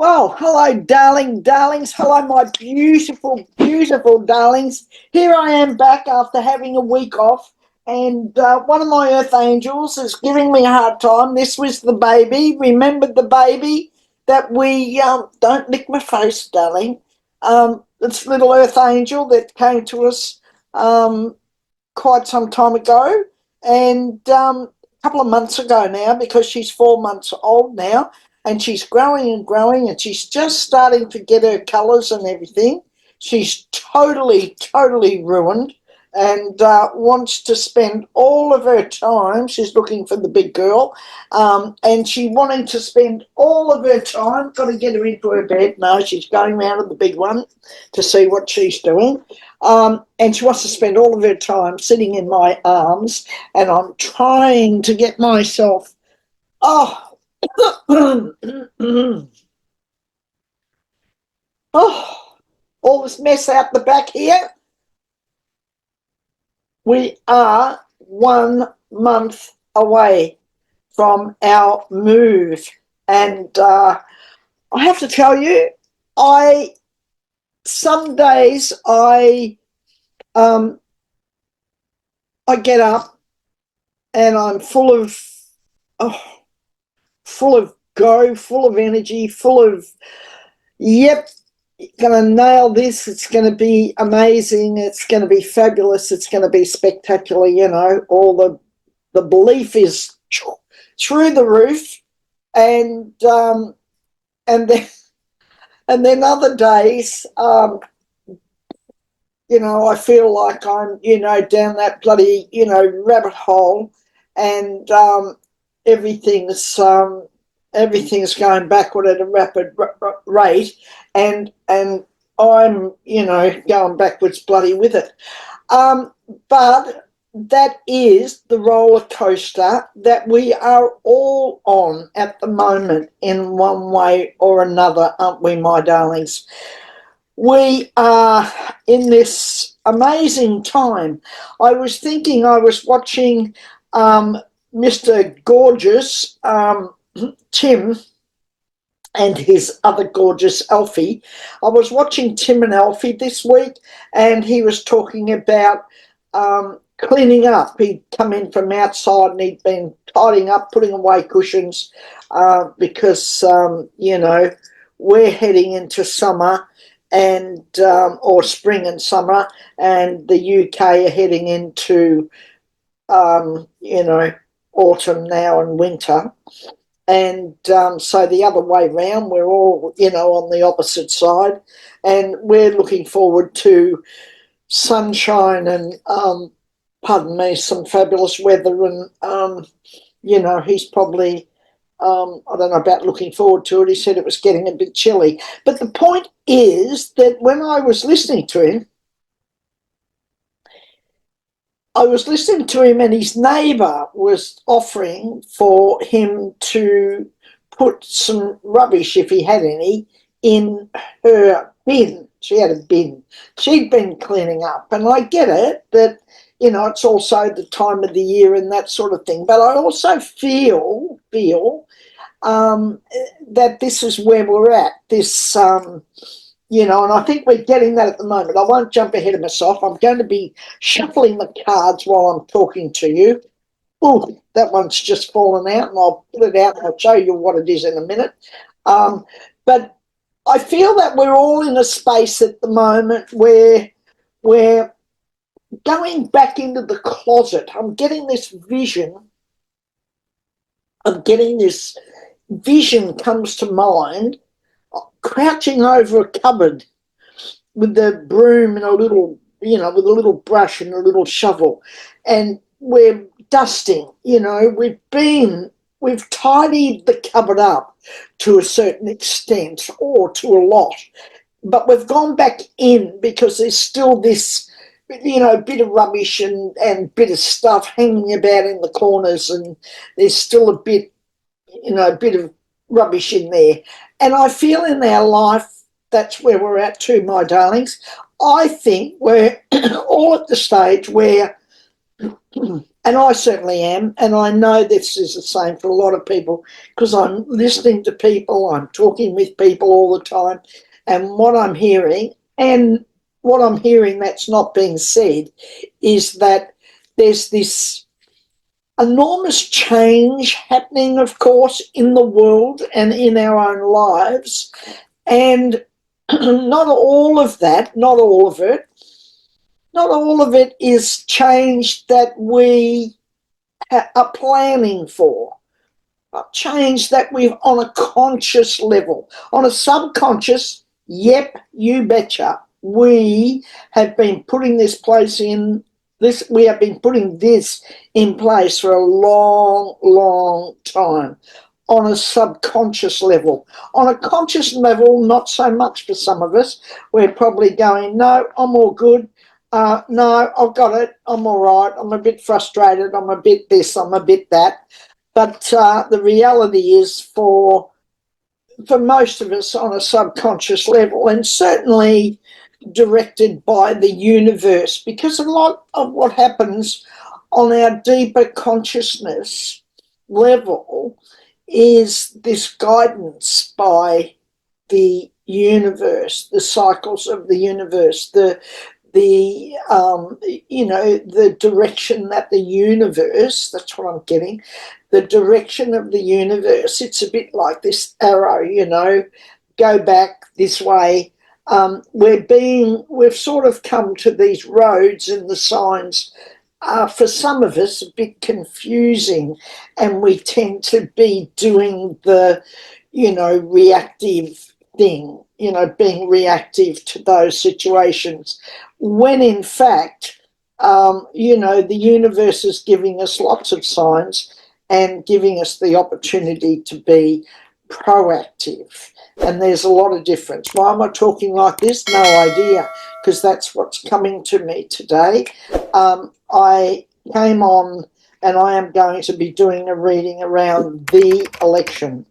Oh, hello, darlings. Hello, my beautiful darlings. Here I am back after having a week off, and one of my earth angels is giving me a hard time. This was the baby. Remember the baby that we don't lick my face, darling. It's little earth angel that came to us quite some time ago, and a couple of months ago now, because she's 4 months old now, and she's growing and growing, and she's just starting to get her colours and everything. She's totally ruined, and wants to spend all of her time. She's looking for the big girl, and she wanting to spend all of her time. Got to get her into her bed. No, she's going round to the big one to see what she's doing. And she wants to spend all of her time sitting in my arms, and I'm trying to get myself, oh, oh, all this mess out the back here. We are 1 month away from our move, and I have to tell you, some days I get up and I'm full of go, full of energy, full of yep, going to nail this. It's going to be amazing. It's going to be fabulous. It's going to be spectacular. You know, all the belief is through the roof, and then other days, I feel like I'm, down that bloody, rabbit hole, and everything's going backward at a rapid rate, and I'm, going backwards bloody with it. But that is the roller coaster that we are all on at the moment in one way or another, aren't we, my darlings? We are in this amazing time. I was watching Mr. Gorgeous, Tim, and his other gorgeous Alfie. I was watching Tim and Alfie this week, and he was talking about cleaning up. He'd come in from outside and he'd been tidying up, putting away cushions, because, we're heading into summer, and or spring and summer, and the UK are heading into, autumn now and winter. And so the other way round, we're all, on the opposite side, and we're looking forward to sunshine and, pardon me, some fabulous weather. And, he's probably, I don't know about looking forward to it. He said it was getting a bit chilly. But the point is that when I was listening to him, and his neighbour was offering for him to put some rubbish, if he had any, in her bin. She had a bin. She'd been cleaning up, and I get it that, it's also the time of the year and that sort of thing. But I also feel that this is where we're at. This, and I think we're getting that at the moment. I won't jump ahead of myself. I'm going to be shuffling the cards while I'm talking to you. Oh, that one's just fallen out, and I'll pull it out and I'll show you what it is in a minute. But I feel that we're all in a space at the moment where we're going back into the closet. I'm getting this vision comes to mind, crouching over a cupboard with the broom and with a little brush and a little shovel, and we're dusting. We've tidied the cupboard up to a certain extent, or to a lot, but we've gone back in because there's still this, bit of rubbish and bit of stuff hanging about in the corners, and there's still a bit of rubbish in there. And I feel in our life that's where we're at too, my darlings. I think we're all at the stage where And I certainly am, and I know this is the same for a lot of people because I'm listening to people, I'm talking with people all the time, and what I'm hearing, that's not being said, is that there's this enormous change happening, of course, in the world and in our own lives, and not all of that, not all of it is change that we are planning for, a change that we've on a conscious level. On a subconscious, yep, you betcha, we have been putting this place in this, we have been putting this in place for a long, long time. On a subconscious level. On a conscious level, not so much for some of us. We're probably going, no, I'm all good. No, I've got it. I'm all right. I'm a bit frustrated. I'm a bit this. I'm a bit that. But the reality is for most of us on a subconscious level, and certainly directed by the universe, because a lot of what happens on our deeper consciousness level is this guidance by the universe, the cycles of the universe, the direction that the universe, that's what I'm getting, the direction of the universe. It's a bit like this arrow, go back this way. We've sort of come to these roads and the signs are for some of us a bit confusing, and we tend to be doing the, reactive thing, being reactive to those situations, when in fact, the universe is giving us lots of signs and giving us the opportunity to be proactive. And there's a lot of difference. Why am I talking like this? No idea, because that's what's coming to me today. I came on and I am going to be doing a reading around the election,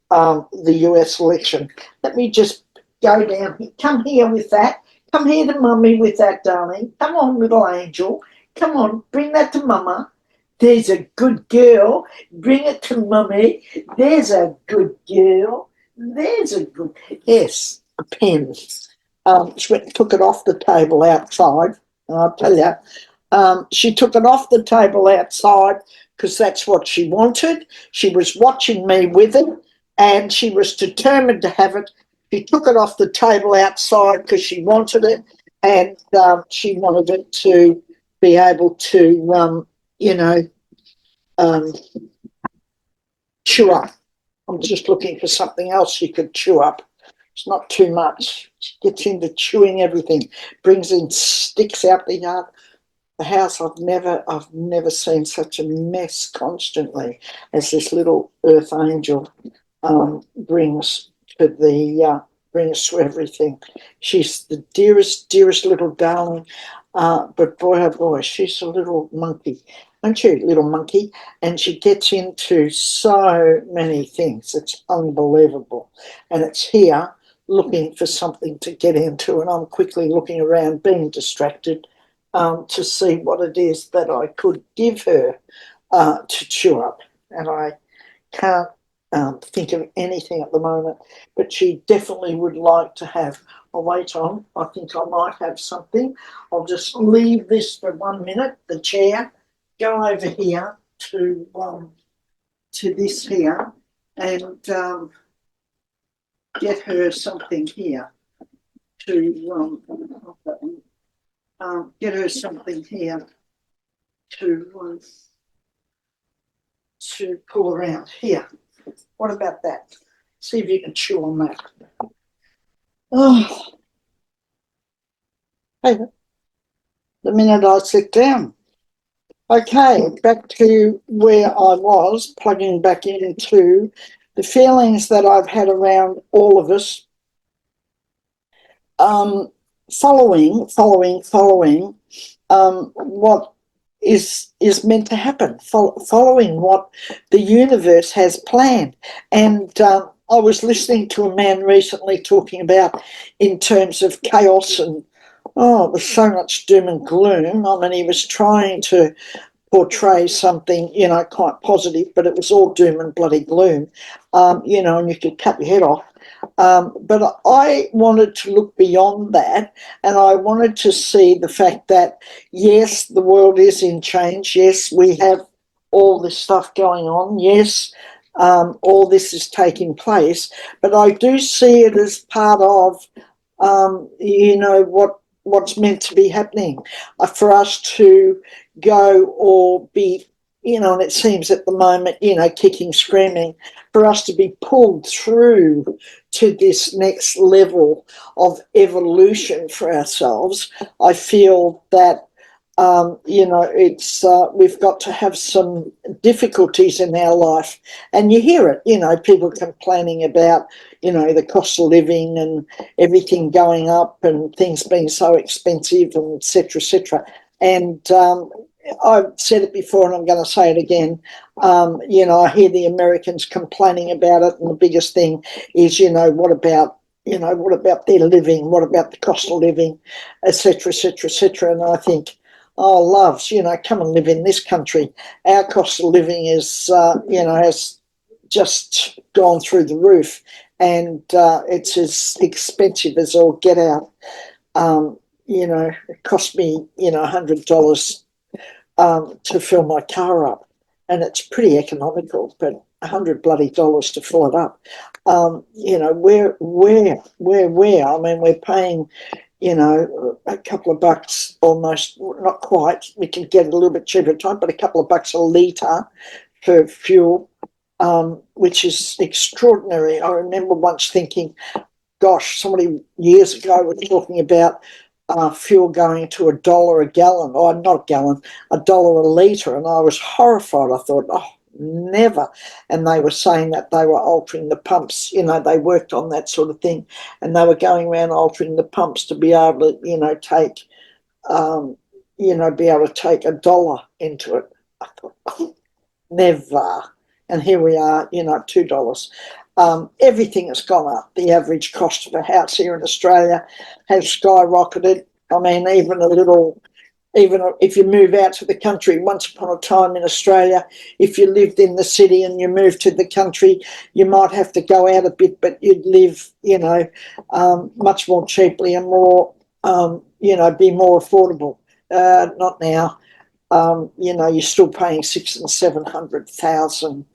the US election. Let me just go down here. Come here with that. Come here to Mummy with that, darling. Come on, little angel. Come on, bring that to Mama. There's a good girl. Bring it to Mummy. There's a good girl. There's a good... Yes, a pen. She went and took it off the table outside. I'll tell you. She took it off the table outside because that's what she wanted. She was watching me with it and she was determined to have it. She took it off the table outside because she wanted it, and she wanted it to be able to, chew up. I'm just looking for something else she could chew up. It's not too much. She gets into chewing everything, brings in sticks out the yard. The house, I've never seen such a mess constantly as this little earth angel brings to everything. She's the dearest little darling, but boy, oh boy, she's a little monkey, aren't you, little monkey? And she gets into so many things. It's unbelievable. And it's here looking for something to get into, and I'm quickly looking around, being distracted, to see what it is that I could give her to chew up. And I can't think of anything at the moment, but she definitely would like to have. I'll wait on. I think I might have something. I'll just leave this for 1 minute, the chair, go over here to this here and get her something here to get her something here to pull around here. What about that? See if you can chew on that. Oh, hey, the minute I sit down. Okay, back to where I was, plugging back into the feelings that I've had around all of us, following what is meant to happen, following what the universe has planned. And I was listening to a man recently talking about in terms of chaos and, it was so much doom and gloom. I mean, he was trying to portray something, you know, quite positive, but it was all doom and bloody gloom, you know, and you could cut your head off. But I wanted to look beyond that, and I wanted to see the fact that, yes, the world is in change. Yes, we have all this stuff going on. Yes, all this is taking place, but I do see it as part of, you know, what's meant to be happening, for us to go or be, you know, and it seems at the moment, you know, kicking, screaming, for us to be pulled through to this next level of evolution for ourselves. I feel that, you know, it's we've got to have some difficulties in our life, and you hear it, you know, people complaining about, you know, the cost of living and everything going up and things being so expensive, and etc. etc. And I've said it before and I'm going to say it again. You know, I hear the Americans complaining about it, and the biggest thing is, you know, what about, you know, what about their living? What about the cost of living, etc., etc., etc. And I think, oh, loves, you know, come and live in this country. Our cost of living is, you know, has just gone through the roof, and it's as expensive as all get out. You know, it cost me, you know, $100 to fill my car up, and it's pretty economical, but $100 to fill it up. You know, where? I mean, we're paying, you know, a couple of bucks almost, not quite. We can get it a little bit cheaper at time, but a couple of bucks a litre for fuel, which is extraordinary. I remember once thinking, gosh, somebody years ago was talking about fuel going to $1 a gallon, or not a gallon, $1 a litre, and I was horrified. I thought, oh, never. And they were saying that they were altering the pumps, you know, they worked on that sort of thing, and they were going around altering the pumps to be able to, you know, take, you know, be able to take $1 into it. I thought, oh, never. And here we are, you know, $2. Everything has gone up. The average cost of a house here in Australia has skyrocketed. I mean, even if you move out to the country, once upon a time in Australia, if you lived in the city and you moved to the country, you might have to go out a bit, but you'd live, you know, much more cheaply and more, you know, be more affordable. Not now. You know, you're still paying 600,000 and 700,000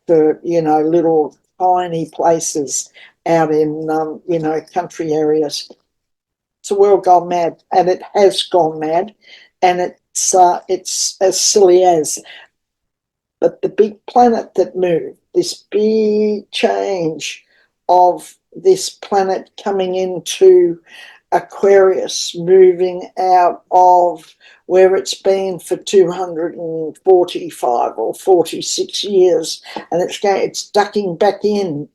for, you know, little tiny places out in, you know, country areas. It's a world gone mad, and it has gone mad, and it's as silly as. But the big planet that moved, this big change of this planet coming into Aquarius, moving out of where it's been for 245 or 46 years, and it's ducking back in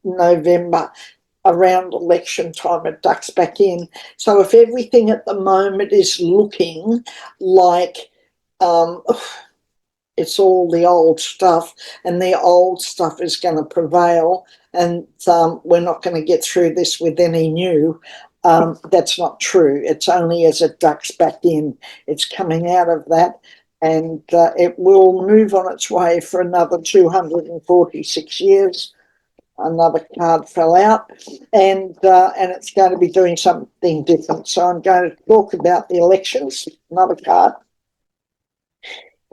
November. Around election time, it ducks back in. So if everything at the moment is looking like it's all the old stuff, and the old stuff is going to prevail, and we're not going to get through this with any new, that's not true. It's only as it ducks back in, it's coming out of that, and it will move on its way for another 246 years. Another card fell out, and it's going to be doing something different. So I'm going to talk about the elections. Another card.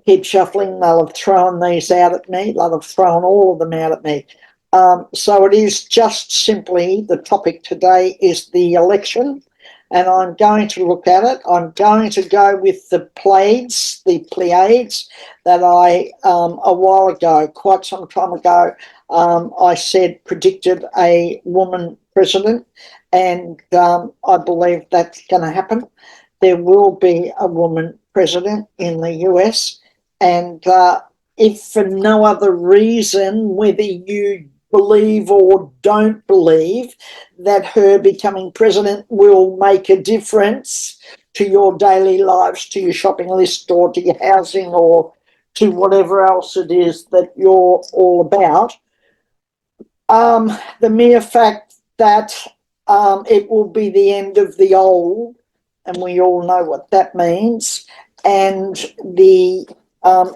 Keep shuffling. They'll have thrown these out at me. They'll have thrown all of them out at me. So it is just simply, the topic today is the election, and I'm going to look at it. I'm going to go with the Pleiades that I, a while ago, quite some time ago, I said predicted a woman president, and I believe that's going to happen. There will be a woman president in the US, and if for no other reason, whether you believe or don't believe that her becoming president will make a difference to your daily lives, to your shopping list, or to your housing, or to whatever else it is that you're all about. The mere fact that it will be the end of the old, and we all know what that means, and the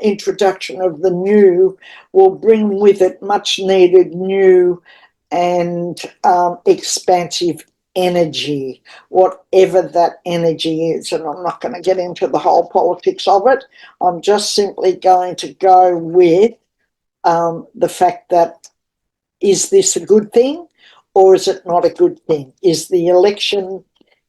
introduction of the new will bring with it much needed new and expansive energy, whatever that energy is. And I'm not going to get into the whole politics of it. I'm just simply going to go with the fact that, is this a good thing or is it not a good thing? Is the election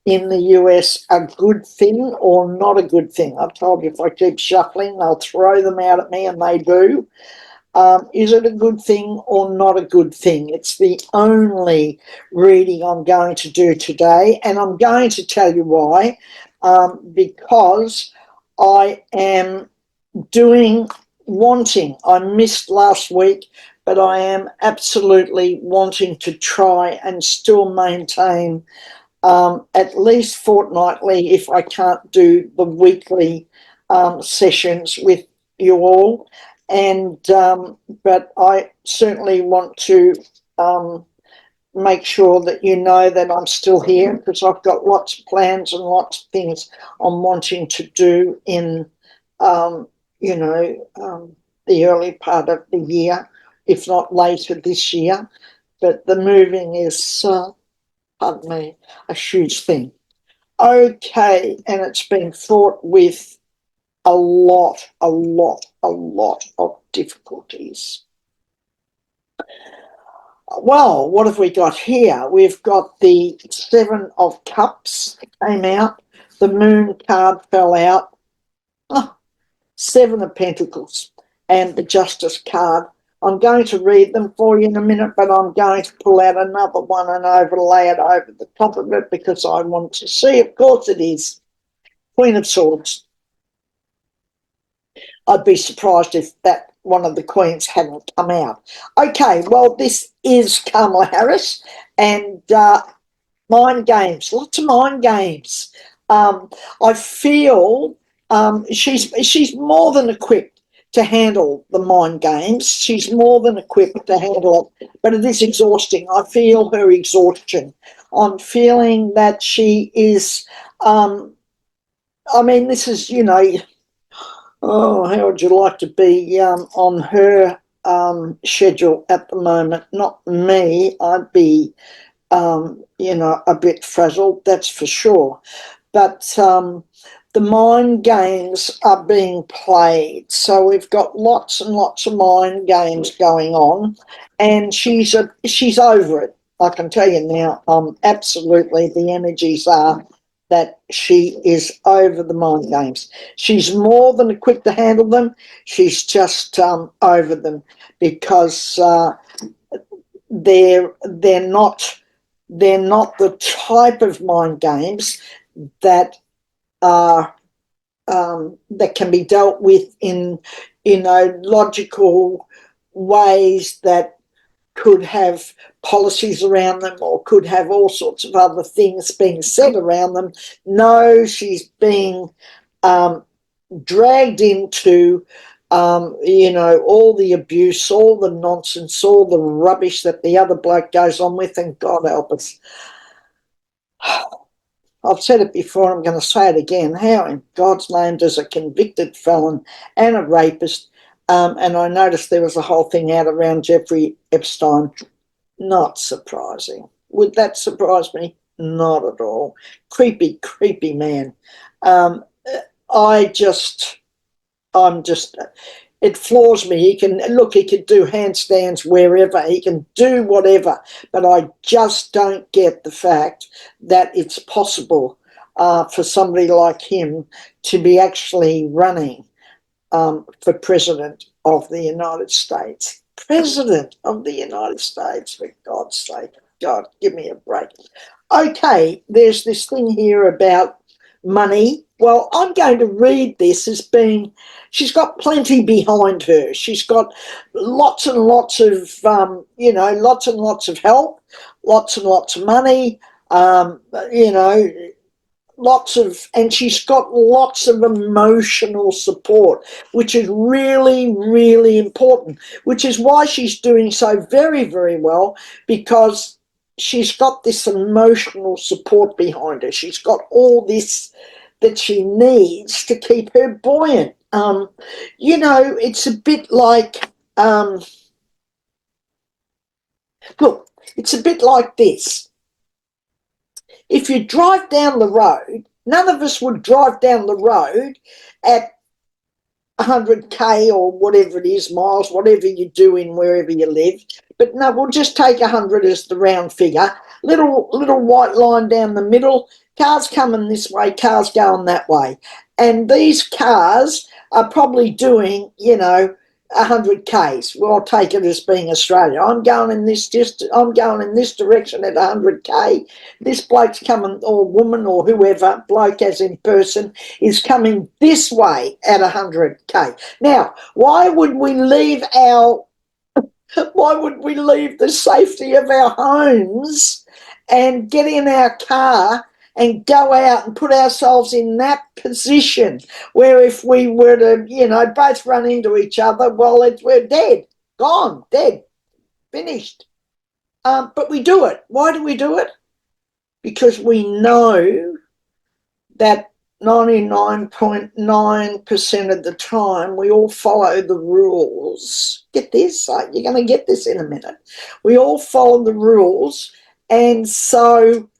in the US a good thing or not a good thing? I've told you, if I keep shuffling, they'll throw them out at me, and they do. Is it a good thing or not a good thing? It's the only reading I'm going to do today, and I'm going to tell you why. Because I am I missed last week, but I am absolutely wanting to try and still maintain at least fortnightly, if I can't do the weekly sessions with you all. And but I certainly want to make sure that you know that I'm still here, because I've got lots of plans and lots of things I'm wanting to do in the early part of the year, if not later this year. But the moving is pardon me, a huge thing. Okay, and it's been fraught with a lot of difficulties. Well, what have we got here? We've got the Seven of Cups came out. The Moon card fell out. Seven of Pentacles and the Justice card. I'm going to read them for you in a minute, but I'm going to pull out another one and overlay it over the top of it because I want to see. Of course it is Queen of Swords. I'd be surprised if that one of the Queens hadn't come out. Okay, well, this is Kamala Harris, and mind games, lots of mind games. I feel she's more than equipped to handle the mind games. She's more than equipped to handle it, but it is exhausting. I feel her exhaustion. I'm feeling that she is, this is, how would you like to be on her schedule at the moment? Not me. I'd be, a bit frazzled, that's for sure. But the mind games are being played. So we've got lots and lots of mind games going on, and she's over it. I can tell you now, absolutely the energies are that she is over the mind games. She's more than equipped to handle them. She's just over them because they're not the type of mind games that are that can be dealt with in logical ways that could have policies around them or could have all sorts of other things being said around them. No, she's being dragged into all the abuse, all the nonsense, all the rubbish that the other bloke goes on with, and God help us. I've said it before, I'm going to say it again. How in God's name does a convicted felon and a rapist, and I noticed there was a whole thing out around Jeffrey Epstein. Not surprising. Would that surprise me? Not at all. Creepy man. It floors me. He could do handstands wherever, he can do whatever, but I just don't get the fact that it's possible for somebody like him to be actually running for President of the United States. President of the United States, for God's sake. God, give me a break. Okay, there's this thing here about money. Well, I'm going to read this as being, she's got plenty behind her. She's got lots and lots of, lots and lots of help, lots and lots of money, and she's got lots of emotional support, which is really, really important, which is why she's doing so very, very well, because she's got this emotional support behind her. She's got all this that she needs to keep her buoyant. You know, it's a bit like, look, it's a bit like this. If you drive down the road, none of us would drive down the road at 100k or whatever it is, miles, whatever you're doing wherever you live. But no, we'll just take 100 as the round figure. Little white line down the middle, cars coming this way, cars going that way. And these cars are probably doing, you know, 100k's. Well, I'll take it as being Australia. I'm going in this direction at 100k. This bloke's coming, or woman, or whoever, bloke as in person, is coming this way at 100k. Now, why would we leave the safety of our homes and get in our car and go out and put ourselves in that position where if we were to, you know, both run into each other, well, we're dead, gone, dead, finished. But we do it. Why do we do it? Because we know that 99.9% of the time we all follow the rules. Get this, you're going to get this in a minute. We all follow the rules, and so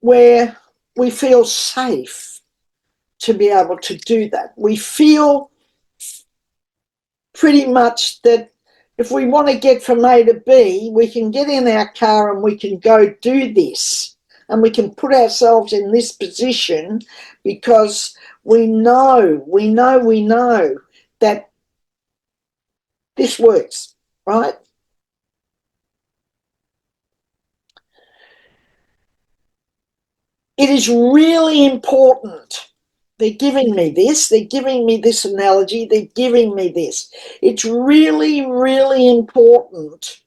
we feel safe to be able to do that. We feel pretty much that if we want to get from A to B, we can get in our car and we can go do this. And we can put ourselves in this position because we know that this works, right? It is really important. They're giving me this analogy, they're giving me this. It's really, really important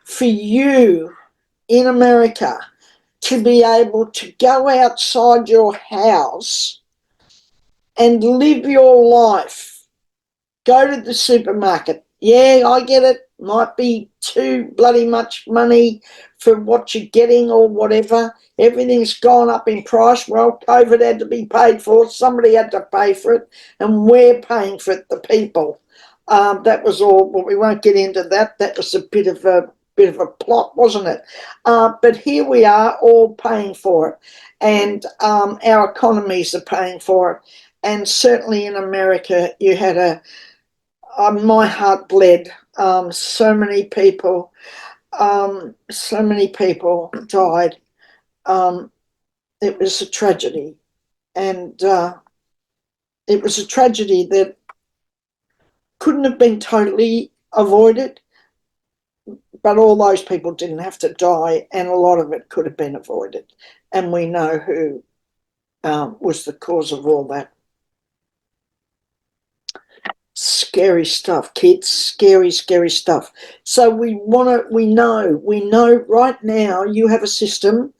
for you in America to be able to go outside your house and live your life. Go to the supermarket. Yeah, I get it. Might be too bloody much money for what you're getting or whatever. Everything's gone up in price. Well, COVID had to be paid for. Somebody had to pay for it, and we're paying for it, the people. That was all. Well, we won't get into that. That was a bit of a plot, wasn't it? But here we are, all paying for it, and our economies are paying for it. And certainly in America, you had my heart bled. So many people died. It was a tragedy, and it was a tragedy that couldn't have been totally avoided, but all those people didn't have to die, and a lot of it could have been avoided. And we know who was the cause of all that. Scary stuff, kids. Scary, scary stuff. So we know right now you have a system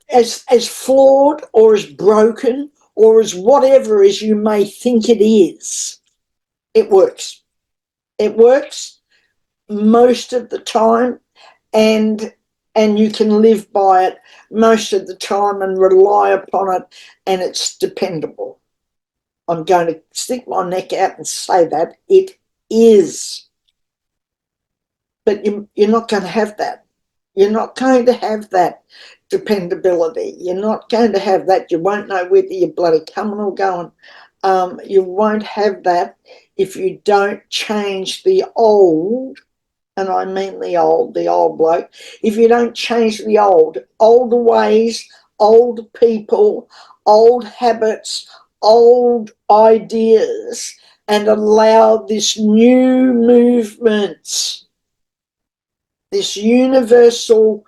as flawed or as broken or as whatever as you may think it is. It works. It works most of the time, and you can live by it most of the time and rely upon it, and it's dependable. I'm going to stick my neck out and say that it is. But you're not going to have that. You're not going to have that dependability. You're not going to have that. You won't know whether you're bloody coming or going. You won't have that if you don't change the old, and I mean the old bloke, if you don't change the old ways, old people, old habits, old ideas, and allow this new movement, this universal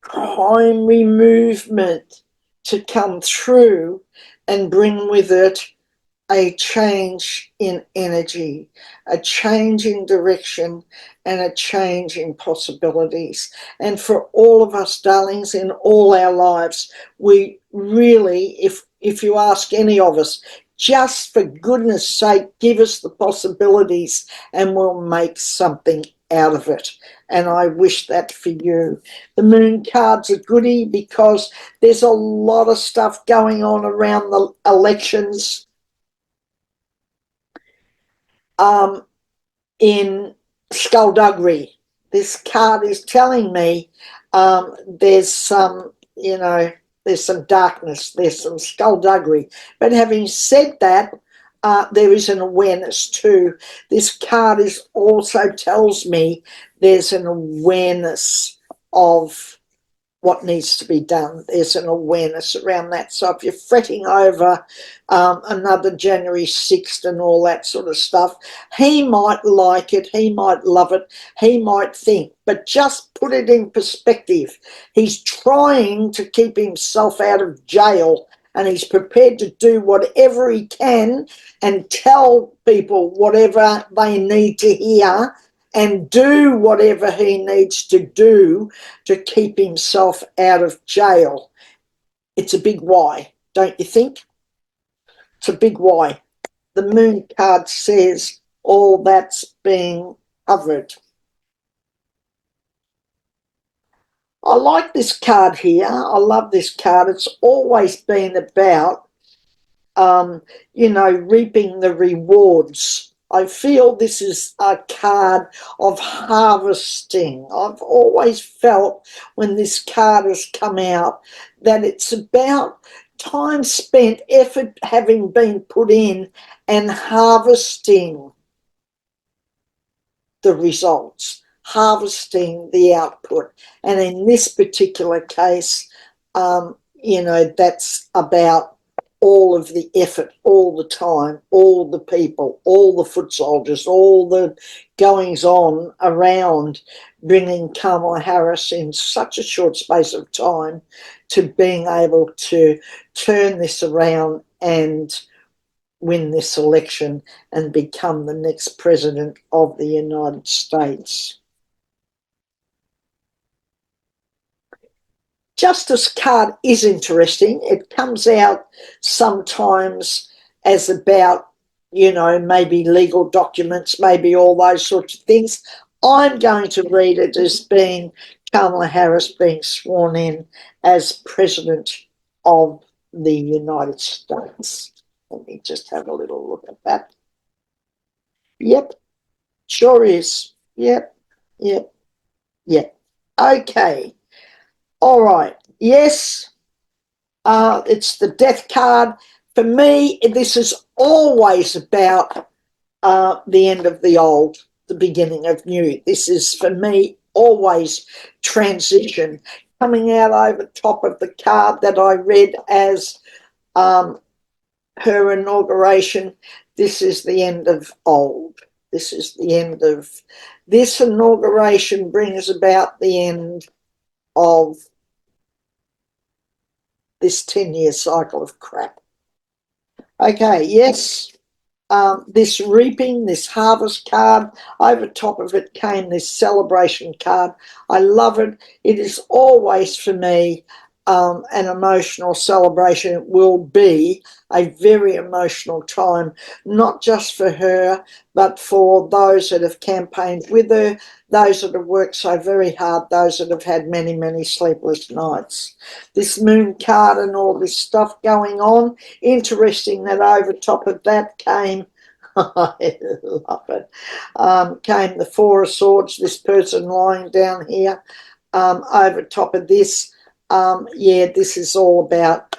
primary movement to come through and bring with it a change in energy, a change in direction, and a change in possibilities. And for all of us, darlings, in all our lives, we really, if you ask any of us, just for goodness sake, give us the possibilities and we'll make something out of it. And I wish that for you. The moon card's a goodie because there's a lot of stuff going on around the elections. in skullduggery. This card is telling me there's some, there's some darkness, there's some skullduggery. But having said that, there is an awareness too. This card is also tells me there's an awareness of what needs to be done. There's an awareness around that. So if you're fretting over another January 6th and all that sort of stuff, he might like it, he might love it, he might think, but just put it in perspective. He's trying to keep himself out of jail, and he's prepared to do whatever he can and tell people whatever they need to hear and do whatever he needs to do to keep himself out of jail. It's a big why, don't you think? It's a big why. The moon card says all that's being covered. I like this card here. I love this card. It's always been about, reaping the rewards. I feel this is a card of harvesting. I've always felt when this card has come out that it's about time spent, effort having been put in, and harvesting the results, harvesting the output. And in this particular case, that's about all of the effort, all the time, all the people, all the foot soldiers, all the goings on around bringing Kamala Harris in such a short space of time to being able to turn this around and win this election and become the next president of the United States. Justice card is interesting. It comes out sometimes as about, maybe legal documents, maybe all those sorts of things. I'm going to read it as being Kamala Harris being sworn in as president of the United States. Let me just have a little look at that. Yep, sure is. Yep. Okay. All right. Yes, it's the death card. For me, this is always about the end of the old, the beginning of new. This is, for me, always transition. Coming out over top of the card that I read as her inauguration, this is the end of old. This is the end of this inauguration, brings about the end of this 10-year cycle of crap. Okay, yes, this reaping, this harvest card, over top of it came this celebration card. I love it. It is always, for me, an emotional celebration. It will be a very emotional time, not just for her, but for those that have campaigned with her, those that have worked so very hard, those that have had many, many sleepless nights. This moon card and all this stuff going on. Interesting that over top of that came, I love it, came the Four of Swords, this person lying down here. Over top of this, this is all about,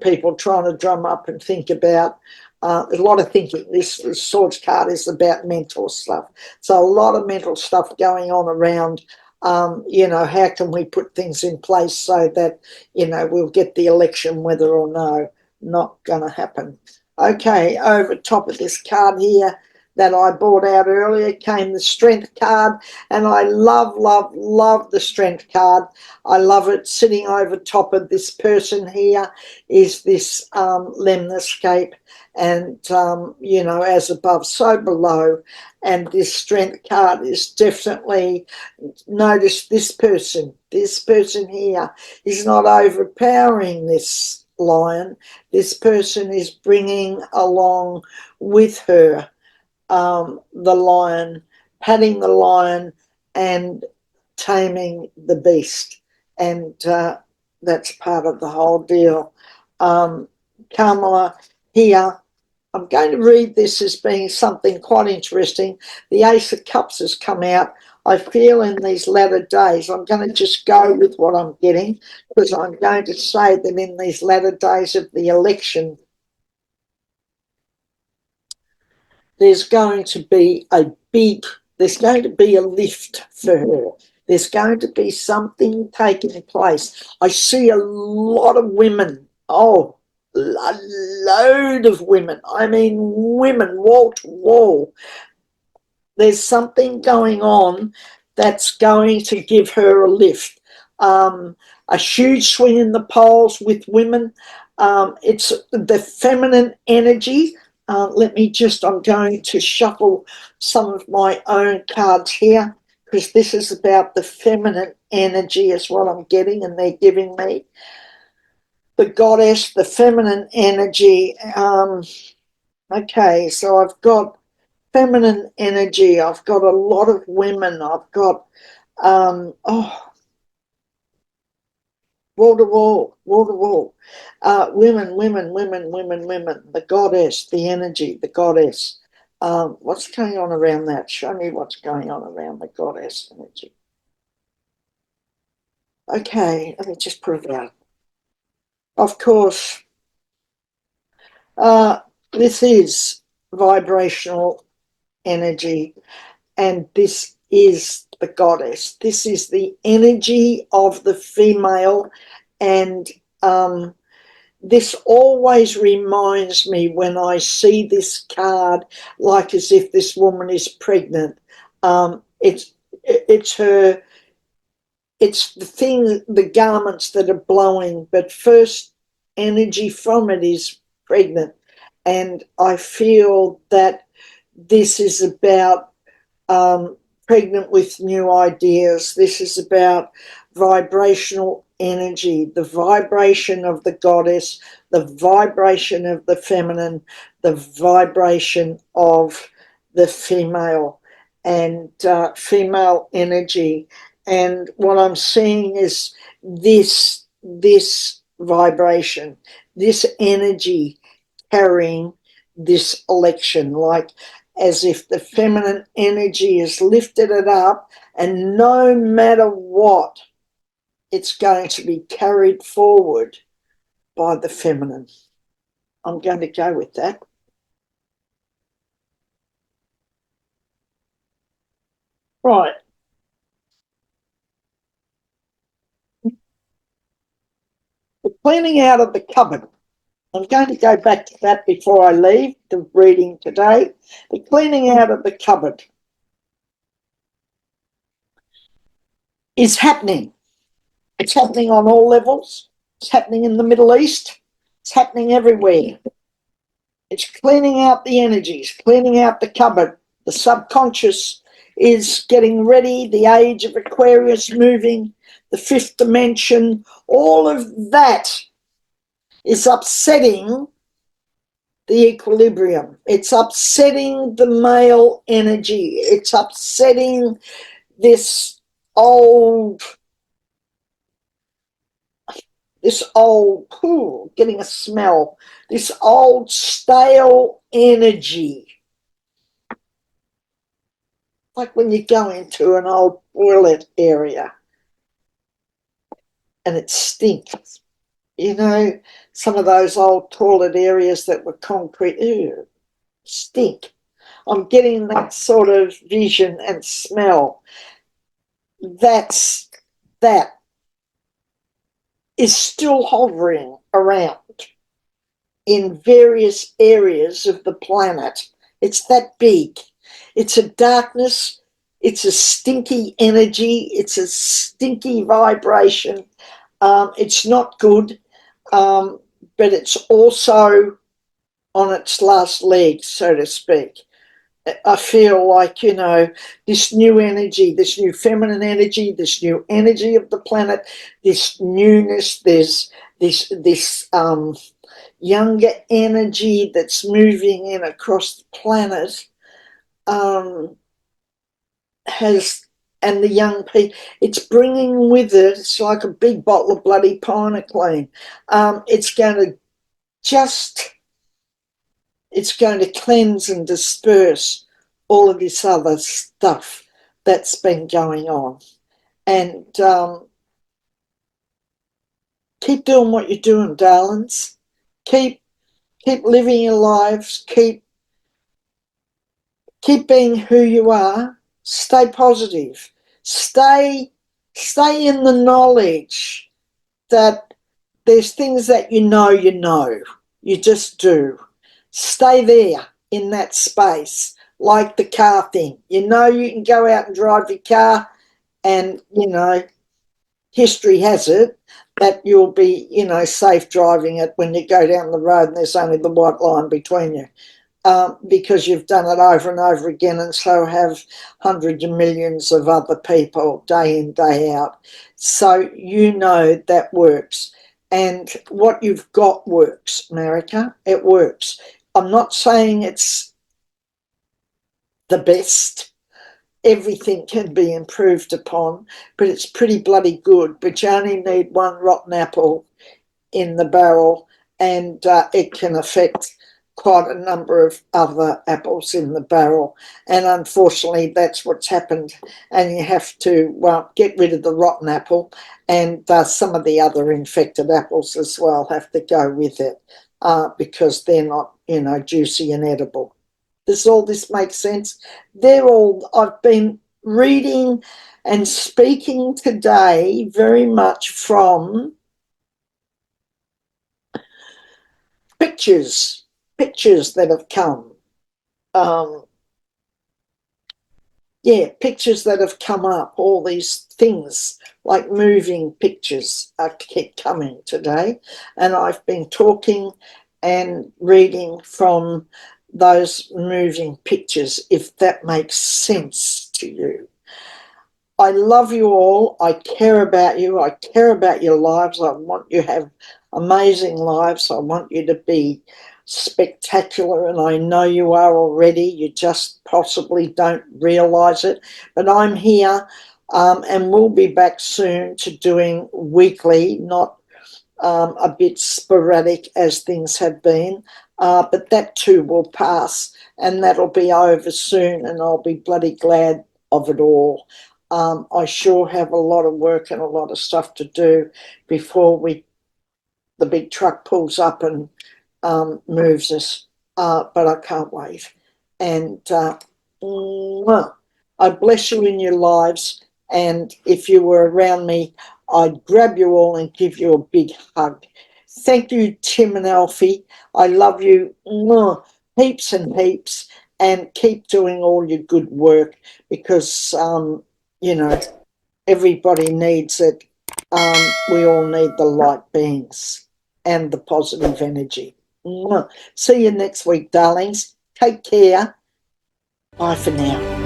people trying to drum up and think about. There's a lot of thinking. This Swords card is about mental stuff. So a lot of mental stuff going on around, how can we put things in place so that, we'll get the election whether or no. Not going to happen. Okay, over top of this card here that I brought out earlier came the Strength card, and I love, love, love the Strength card. I love it. Sitting over top of this person here is this lemniscape, and, as above, so below. And this Strength card is definitely, notice this person here is not overpowering this lion. This person is bringing along with her the lion, patting the lion and taming the beast. And that's part of the whole deal. Kamala here I'm going to read this as being something quite interesting. The Ace of Cups has come out. I feel in these latter days, I'm going to just go with what I'm getting, because I'm going to say that in these latter days of the election, there's going to be there's going to be a lift for her. There's going to be something taking place. I see a lot of women. Oh, a load of women. I mean, women wall to wall. There's something going on that's going to give her a lift. A huge swing in the polls with women. It's the feminine energy. I'm going to shuffle some of my own cards here, because this is about the feminine energy is what I'm getting, and they're giving me the goddess, the feminine energy. Okay, so I've got feminine energy. I've got a lot of women. I've got, wall to wall, wall to wall. Women, women, women, women, women. The goddess, the energy, the goddess. What's going on around that? Show me what's going on around the goddess energy. Okay, let me just put it out. Of course, this is vibrational energy, and this is the goddess. This is the energy of the female, and this always reminds me when I see this card, like as if this woman is pregnant. It's her. It's the thing, the garments that are blowing, but first energy from it is pregnant, and I feel that this is about pregnant with new ideas. This is about vibrational energy, the vibration of the goddess, the vibration of the feminine, the vibration of the female, and female energy. And what I'm seeing is this vibration, this energy carrying this election, like as if the feminine energy has lifted it up, and no matter what, it's going to be carried forward by the feminine. I'm going to go with that. Right. The cleaning out of the cupboard. I'm going to go back to that before I leave the reading today. The cleaning out of the cupboard is happening. It's happening on all levels. It's happening in the Middle East. It's happening everywhere. It's cleaning out the energies, cleaning out the cupboard. The subconscious is getting ready. The age of Aquarius moving, the fifth dimension, all of that is upsetting the equilibrium. It's upsetting the male energy. It's upsetting this old, getting a smell, this old stale energy. Like when you go into an old toilet area and it stinks. You know, some of those old toilet areas that were concrete, stink. I'm getting that sort of vision and smell. That is still hovering around in various areas of the planet. It's that big. It's a darkness. It's a stinky energy. It's a stinky vibration. It's not good, but it's also on its last legs, so to speak. I feel like, this new energy, this new feminine energy, this new energy of the planet, this newness, there's this younger energy that's moving in across the planet, has, and the young people, it's bringing with it, it's like a big bottle of bloody Pinoclean. It's going to just it's going to cleanse and disperse all of this other stuff that's been going on. And keep doing what you're doing, darlings. Keep living your lives. Keep being who you are. Stay positive. Stay in the knowledge that there's things that you know. You just do. Stay there in that space, like the car thing. You know you can go out and drive your car, and, history has it that you'll be, safe driving it when you go down the road and there's only the white line between you. Because you've done it over and over again, and so have hundreds of millions of other people day in, day out. So that works. And what you've got works, America. It works. I'm not saying it's the best. Everything can be improved upon, but it's pretty bloody good. But you only need one rotten apple in the barrel, and it can affect quite a number of other apples in the barrel. And unfortunately, that's what's happened. And you have to get rid of the rotten apple, and some of the other infected apples as well have to go with it, because they're not, juicy and edible. Does all this make sense? I've been reading and speaking today very much from pictures that have come. Pictures that have come up, all these things like moving pictures keep coming today. And I've been talking and reading from those moving pictures, if that makes sense to you. I love you all. I care about you. I care about your lives. I want you to have amazing lives. I want you to be spectacular, and I know you are already. You just possibly don't realise it. But I'm here, and we'll be back soon to doing weekly, not a bit sporadic as things have been. But that too will pass, and that'll be over soon, and I'll be bloody glad of it all. I sure have a lot of work and a lot of stuff to do before the big truck pulls up and moves us. But I can't wait. And I bless you in your lives. And if you were around me, I'd grab you all and give you a big hug. Thank you, Tim and Alfie. I love you heaps and heaps. And keep doing all your good work, because everybody needs it. We all need the light beings and the positive energy. See you next week, darlings. Take care. Bye for now.